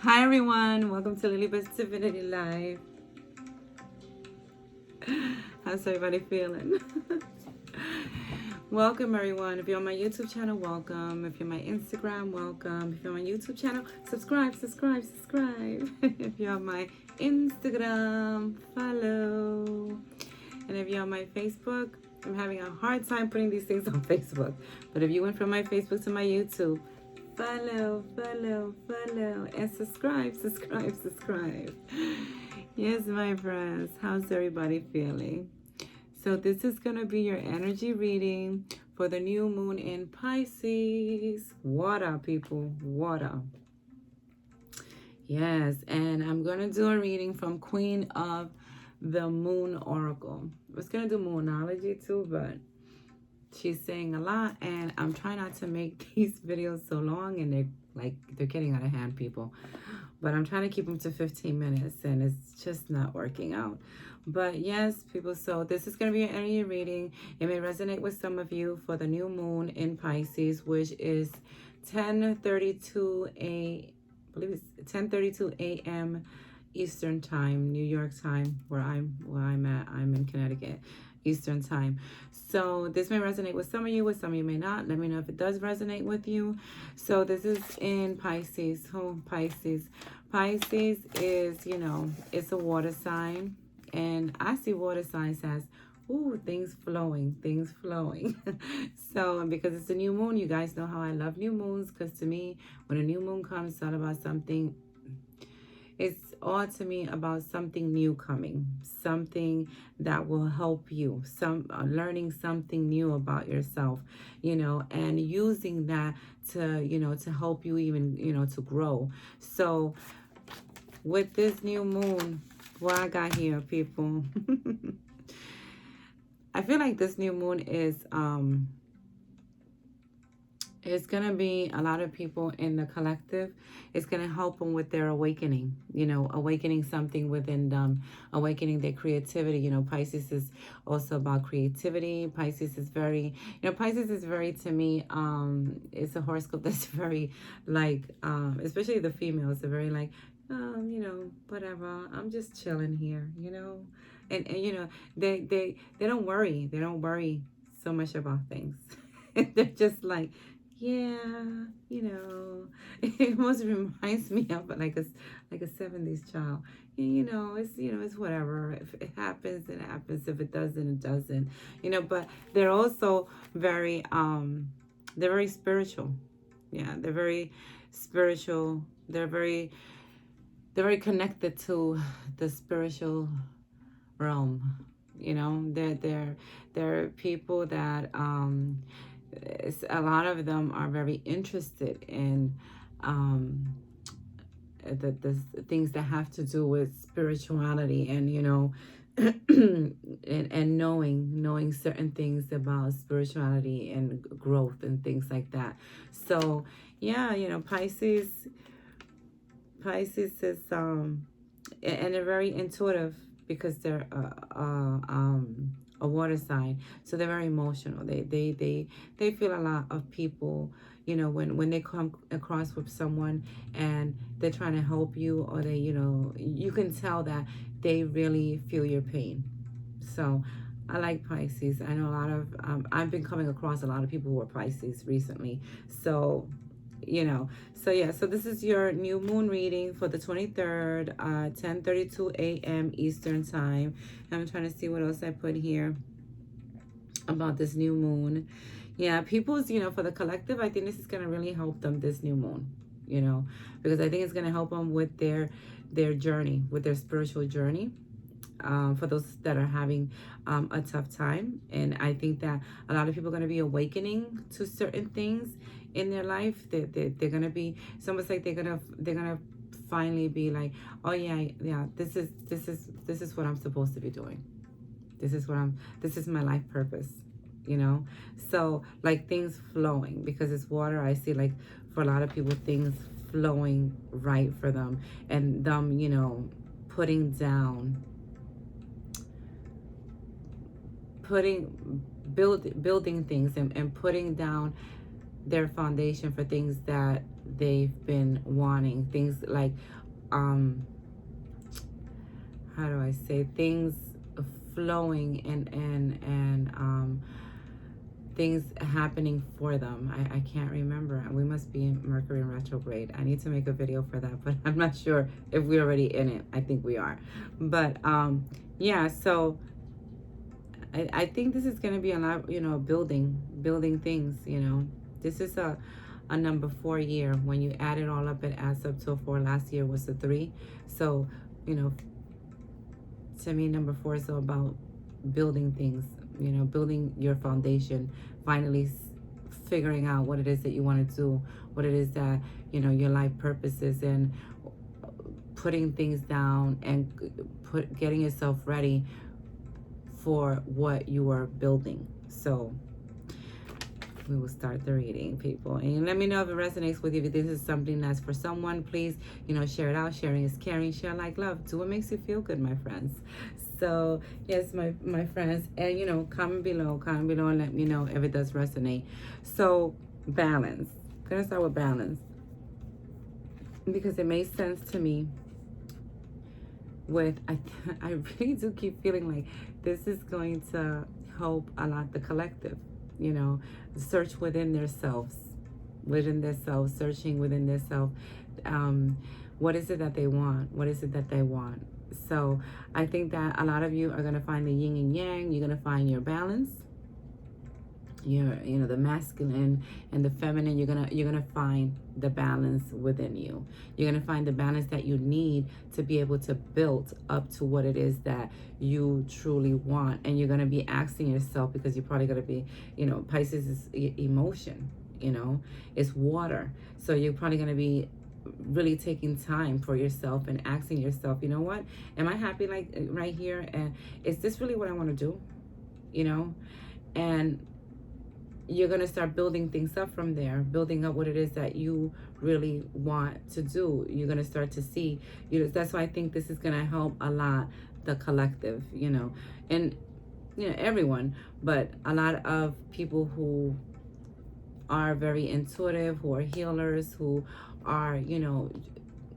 Hi everyone, welcome to LilybetO Divinity Live. How's everybody feeling? Welcome everyone. If you're on my YouTube channel, welcome. If you're on my Instagram, welcome. If you're on my YouTube channel, subscribe. If you're on my Instagram, follow. And if you're on my Facebook, I'm having a hard time putting these things on Facebook. But if you went from my Facebook to my YouTube, follow, and subscribe. Yes, my friends, how's everybody feeling? So this is going to be your energy reading for the new moon in Pisces. Water, people, water. Yes, and I'm going to do a reading from Queen of the Moon Oracle. I was going to do Moonology too, but she's saying a lot, and I'm trying not to make these videos so long, and they're getting out of hand, people. But I'm trying to keep them to 15 minutes, and it's just not working out. But yes, people, so this is going to be an energy reading. It may resonate with some of you for the new moon in Pisces, which is 10:32 a.m. Eastern time, New York time, where I'm at. I'm in Connecticut, Eastern time. So this may resonate with some of you, with some of you may not. Let me know if it does resonate with you. So this is in Pisces. Pisces. Pisces is, it's a water sign. And I see water signs as, ooh, things flowing. So, because it's a new moon, you guys know how I love new moons. Because to me, when a new moon comes, it's all about something. It's all to me about something new coming, something that will help you, learning something new about yourself, and using that to help you even, to grow. So with this new moon, what I got here, people, I feel like this new moon is it's going to be a lot of people in the collective. It's going to help them with their awakening, awakening something within them, awakening their creativity. Pisces is also about creativity. Pisces is very, to me, it's a horoscope that's very like, especially the females are very like, whatever, I'm just chilling here, and they don't worry. They don't worry so much about things. They're just like, yeah, it almost reminds me of like a 70s child. It's whatever. If it happens, it happens. If it doesn't, it doesn't. But they're also very they're very spiritual. Yeah, they're very spiritual. They're very connected to the spiritual realm. They're people that a lot of them are very interested in the things that have to do with spirituality, and and knowing certain things about spirituality and growth and things like that. So yeah, Pisces is and they're very intuitive because they're a water sign, so they're very emotional. They feel a lot of people, when they come across with someone and they're trying to help you, or they, you can tell that they really feel your pain. So I like Pisces. I know a lot of I've been coming across a lot of people who are Pisces recently. So so yeah, so this is your new moon reading for the 23rd, 10:32 a.m. Eastern time. I'm trying to see what else I put here about this new moon. Yeah, people's, for the collective, I think this is going to really help them, this new moon, because I think it's going to help them with their journey, with their spiritual journey. For those that are having a tough time. And I think that a lot of people are going to be awakening to certain things in their life. They're going to be, it's almost like they're going to finally be like, oh yeah, this is what I'm supposed to be doing. This is my life purpose, So like things flowing, because it's water. I see, like, for a lot of people, things flowing right for them, and them, putting down, building things, and putting down their foundation for things that they've been wanting. Things like, how do I say, things flowing and things happening for them. I can't remember. We must be in Mercury in retrograde. I need to make a video for that, but I'm not sure if we're already in it. I think we are. But yeah, so I think this is going to be a lot, you know, building things, you know. This is a number 4 year. When you add it all up, it adds up to a 4. Last year was a 3. So, you know, to me, number 4 is all about building things, you know, building your foundation, finally figuring out what it is that you want to do, what it is that, you know, your life purpose is, and putting things down and getting yourself ready for what you are building. So we will start the reading, people, and let me know if it resonates with you. If this is something that's for someone, please, you know, share it out. Sharing is caring. Share like love. Do what makes you feel good, my friends. So yes, my friends, and you know, comment below and let me know if it does resonate. So balance. I'm gonna start with balance because it makes sense to me. With I really do keep feeling like this is going to help a lot the collective, you know, search within themselves, searching within themselves. What is it that they want? What is it that they want? So I think that a lot of you are going to find the yin and yang. You're going to find your balance. You know, the masculine and the feminine. You're gonna find the balance within you. You're gonna find the balance that you need to be able to build up to what it is that you truly want. And you're gonna be asking yourself, because you're probably gonna be, you know, Pisces is emotion, you know, it's water. So you're probably gonna be really taking time for yourself and asking yourself, you know what, am I happy like right here? And is this really what I want to do? You know, and you're going to start building things up from there, building up what it is that you really want to do. You're going to start to see, you know, that's why I think this is going to help a lot the collective, you know, and, you know, everyone, but a lot of people who are very intuitive, who are healers, who are, you know,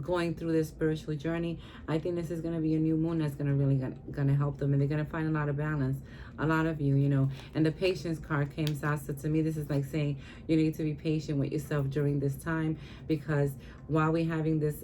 going through this spiritual journey. I think this is going to be a new moon that's going to really going to help them, and they're going to find a lot of balance. A lot of you, you know, and the patience card came out. So to me, this is like saying you need to be patient with yourself during this time, because while we're having this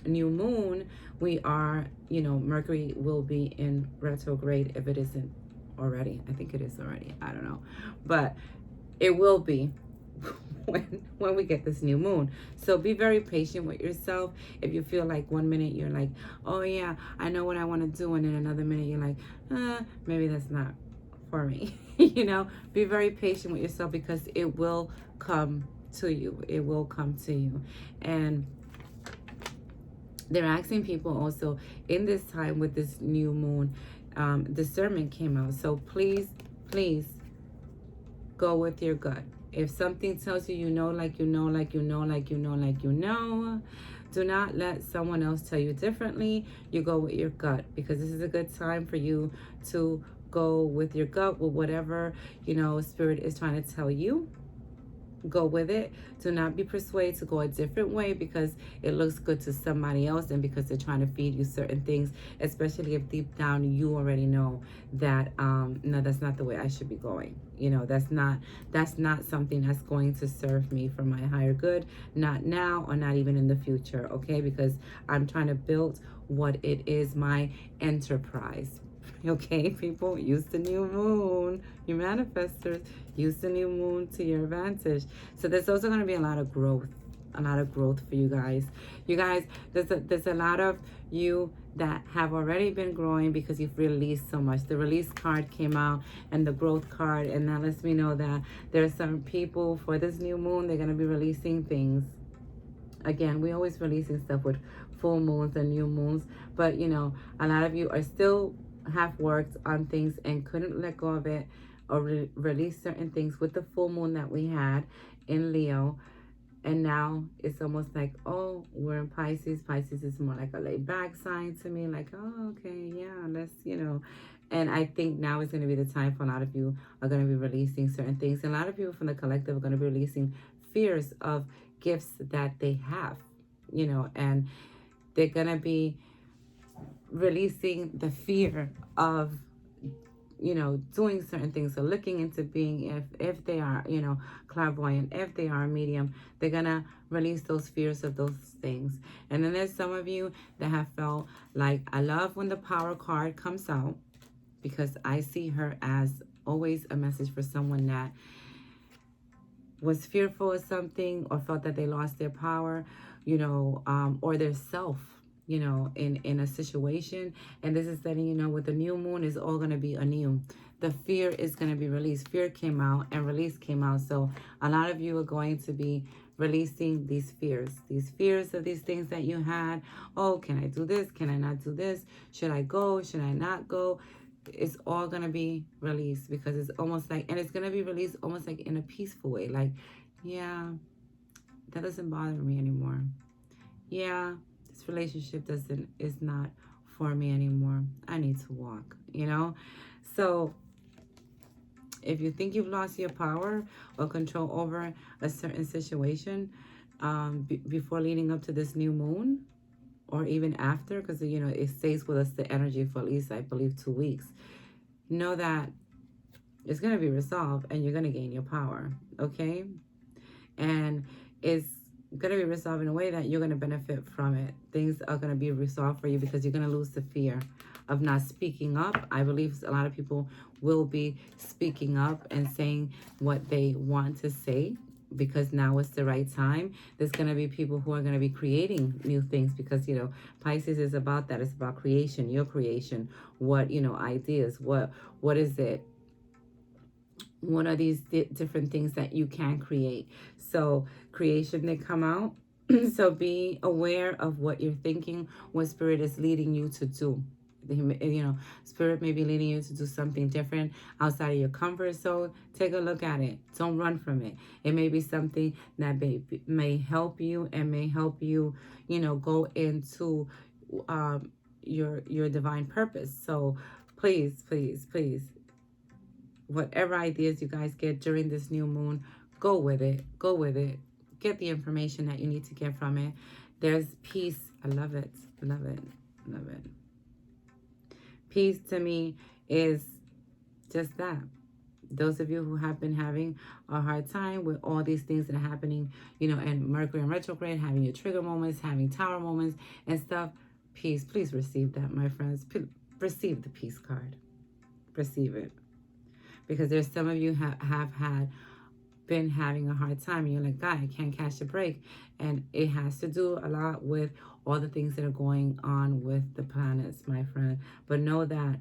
new moon, we are, you know, Mercury will be in retrograde if it isn't already. I think it is already. I don't know, but it will be when we get this new moon. So be very patient with yourself. If you feel like 1 minute you're like, oh yeah, I know what I want to do, and then another minute you're like, maybe that's not for me. You know, be very patient with yourself, because it will come to you. It will come to you. And they're asking people also in this time with this new moon, discernment came out. So please go with your gut. If something tells you, you know, like you know, like you know, like you know, like you know, do not let someone else tell you differently. You go with your gut, because this is a good time for you to go with your gut, with whatever, you know, spirit is trying to tell you. Go with it. Do not be persuaded to go a different way because it looks good to somebody else, and because they're trying to feed you certain things, especially if deep down you already know that no, that's not the way I should be going. You know, that's not something that's going to serve me for my higher good, not now or not even in the future. Okay, because I'm trying to build what it is, my enterprise. Okay, people, use the new moon. You manifestors, use the new moon to your advantage. So there's also going to be a lot of growth for you guys. You guys, there's a lot of you that have already been growing because you've released so much. The release card came out and the growth card, and that lets me know that there are some people for this new moon, they're going to be releasing things. Again, we always releasing stuff with full moons and new moons, but you know, a lot of you are still have worked on things and couldn't let go of it, or release certain things with the full moon that we had in Leo. And now it's almost like, oh, we're in Pisces. Pisces is more like a laid back sign to me, like, oh, okay, yeah, let's, you know, And I think now is going to be the time for a lot of you are going to be releasing certain things. And a lot of people from the collective are going to be releasing fears of gifts that they have, and they're going to be releasing the fear of doing certain things. So looking into being, if they are, clairvoyant, if they are a medium, they're gonna release those fears of those things. And then there's some of you that have felt like, I love when the power card comes out, because I see her as always a message for someone that was fearful of something or felt that they lost their power, or their self, in a situation. And this is letting you know, with the new moon, is all going to be anew. The fear is going to be released. Fear came out and release came out. So a lot of you are going to be releasing these fears of these things that you had. Oh, can I do this? Can I not do this? Should I go? Should I not go? It's all going to be released, because it's almost like, and it's going to be released almost like in a peaceful way. Like, yeah, that doesn't bother me anymore. Yeah, this relationship is not for me anymore. I need to walk, So if you think you've lost your power or control over a certain situation, before leading up to this new moon, or even after, because it stays with us, the energy, for at least, I believe, 2 weeks, know that it's going to be resolved and you're going to gain your power, okay? And it's going to be resolved in a way that you're going to benefit from it. Things are going to be resolved for you, because you're going to lose the fear of not speaking up. I believe a lot of people will be speaking up and saying what they want to say, because now it's the right time. There's going to be people who are going to be creating new things, because Pisces is about that. It's about creation, your creation. What ideas, what is it, what are these different things that you can create? So creation, they come out. So be aware of what you're thinking, what spirit is leading you to do. Spirit may be leading you to do something different outside of your comfort zone. Take a look at it. Don't run from it. It may be something that may help you, and may help you, go into your divine purpose. So please, please, please, whatever ideas you guys get during this new moon, go with it. Go with it. Get the information that you need to get from it. There's peace. I love it. Love it. Love it. Peace to me is just that. Those of you who have been having a hard time with all these things that are happening, and Mercury in retrograde, having your trigger moments, having tower moments and stuff, peace. Please receive that, my friends. Receive the peace card. Receive it. Because there's some of you have been having a hard time, and you're like, God, I can't catch a break. And it has to do a lot with all the things that are going on with the planets, my friend. But know that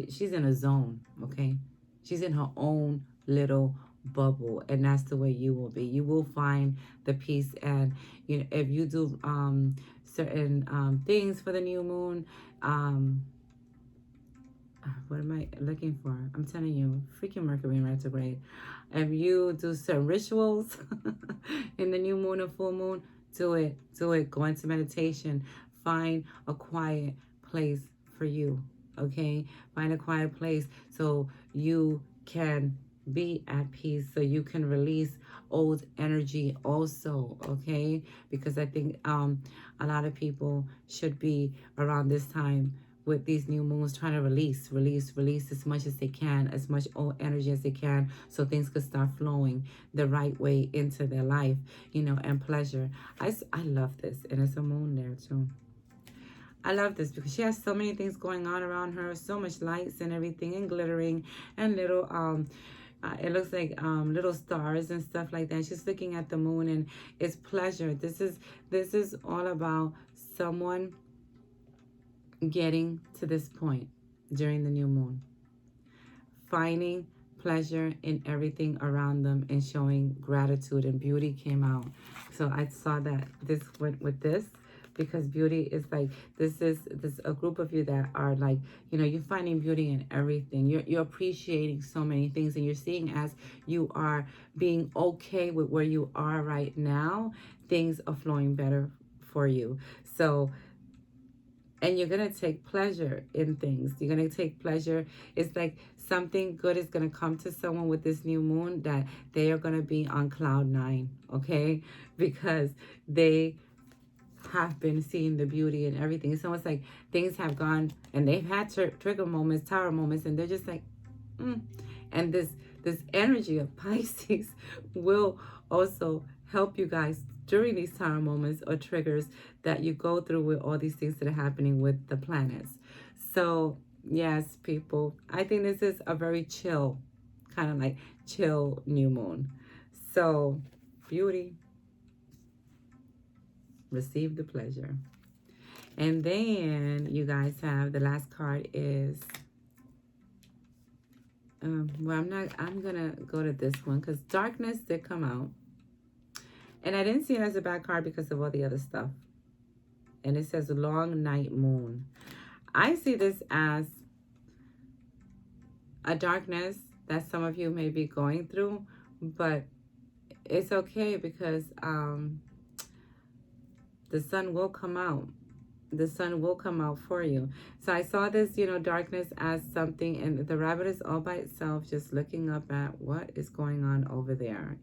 she's in a zone, okay? She's in her own little bubble, and that's the way you will be. You will find the peace. And if you do certain things for the new moon, what am I looking for? I'm telling you, freaking Mercury in retrograde. If you do certain rituals in the new moon or full moon, do it. Do it. Go into meditation. Find a quiet place for you, okay? Find a quiet place so you can be at peace, so you can release old energy also, okay? Because I think a lot of people should be around this time with these new moons trying to release as much as they can, as much old energy as they can, so things could start flowing the right way into their life, and pleasure. I love this, and it's a moon there too. I love this because she has so many things going on around her, so much lights and everything, and glittering, and little it looks like little stars and stuff like that. She's looking at the moon, and it's pleasure. This is all about someone getting to this point during the new moon, finding pleasure in everything around them and showing gratitude, and beauty came out. So I saw that this went with this, because beauty is like, this is a group of you that are like, you're finding beauty in everything. You're appreciating so many things, and you're seeing, as you are being okay with where you are right now, things are flowing better for you. So And you're going to take pleasure in things. You're going to take pleasure. It's like something good is going to come to someone with this new moon, that they are going to be on cloud 9, okay? Because they have been seeing the beauty and everything. So it's like things have gone, and they've had trigger moments, tower moments, and they're just like, and this energy of Pisces will also help you guys during these tower moments or triggers that you go through with all these things that are happening with the planets. So yes, people, I think this is a very chill, kind of like chill new moon. So beauty, receive the pleasure. And then you guys have the last card is, well, I'm gonna go to this one because darkness did come out. And I didn't see it as a bad card because of all the other stuff. And it says long night moon. I see this as a darkness that some of you may be going through, but it's okay because the sun will come out. The sun will come out for you. So I saw this, darkness as something, and the rabbit is all by itself, just looking up at what is going on over there,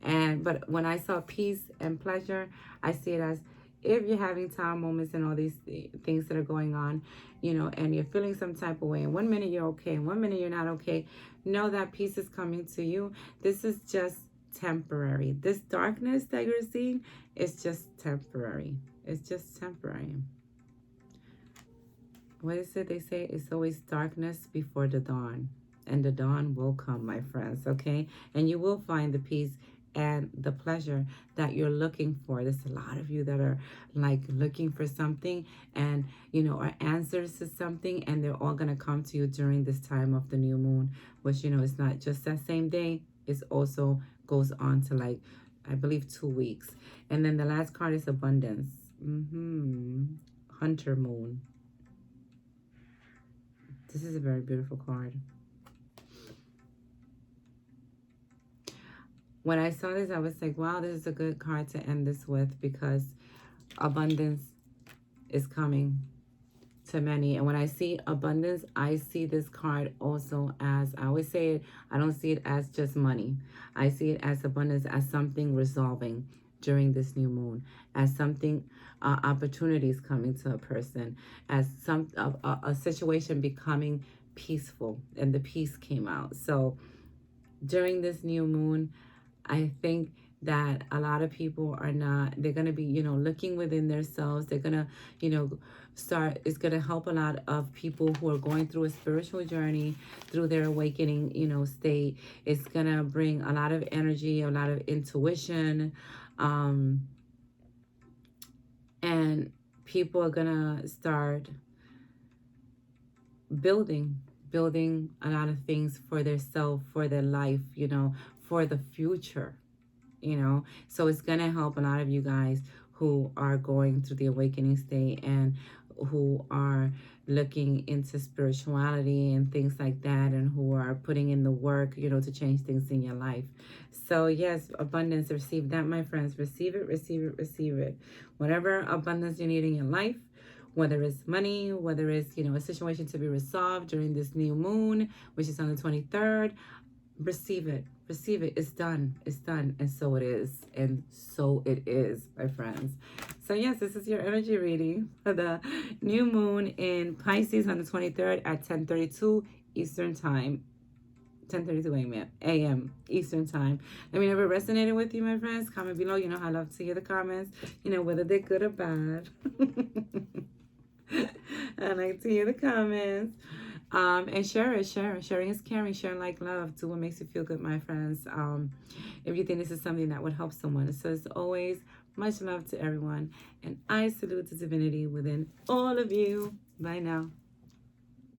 but when I saw peace and pleasure, I see it as if you're having time moments and all these things that are going on, and you're feeling some type of way, and 1 minute you're okay, and 1 minute you're not okay, know that peace is coming to you. This is just temporary. This darkness that you're seeing is just temporary. It's just temporary. What is it they say? It's always darkness before the dawn. And the dawn will come, my friends, okay? And you will find the peace and the pleasure that you're looking for. There's a lot of you that are like looking for something and, are answers to something, and they're all going to come to you during this time of the new moon, which, it's not just that same day. It also goes on to like, I believe 2 weeks. And then the last card is abundance. Hunter moon. This is a very beautiful card. When I saw this, I was like, wow, this is a good card to end this with, because abundance is coming to many. And when I see abundance, I see this card also as, I always say it, I don't see it as just money. I see it as abundance, as something resolving during this new moon, as something, opportunities coming to a person, as a situation becoming peaceful, and the peace came out. So during this new moon, I think that a lot of people are not, they're going to be, looking within themselves. They're going to, it's going to help a lot of people who are going through a spiritual journey, through their awakening, state. It's going to bring a lot of energy, a lot of intuition, and people are going to start building a lot of things for their self, for their life, for the future, So it's going to help a lot of you guys who are going through the awakening state and who are looking into spirituality and things like that, and who are putting in the work, to change things in your life. So yes, abundance, receive that, my friends. Receive it, receive it, receive it. Whatever abundance you need in your life, whether it's money, whether it's, a situation to be resolved during this new moon, which is on the 23rd, receive it. Receive it. It's done. It's done. And so it is. And so it is, my friends. So yes, this is your energy reading for the new moon in Pisces on the 23rd at 10:32 Eastern Time. 10:32 a.m. Eastern Time. Let me know if it resonated with you, my friends. Comment below. I love to hear the comments, whether they're good or bad. I like to hear the comments. And share it. Sharing is caring. Sharing like love. Do what makes you feel good, my friends. If you think this is something that would help someone. So as always, much love to everyone. And I salute the divinity within all of you. Bye now.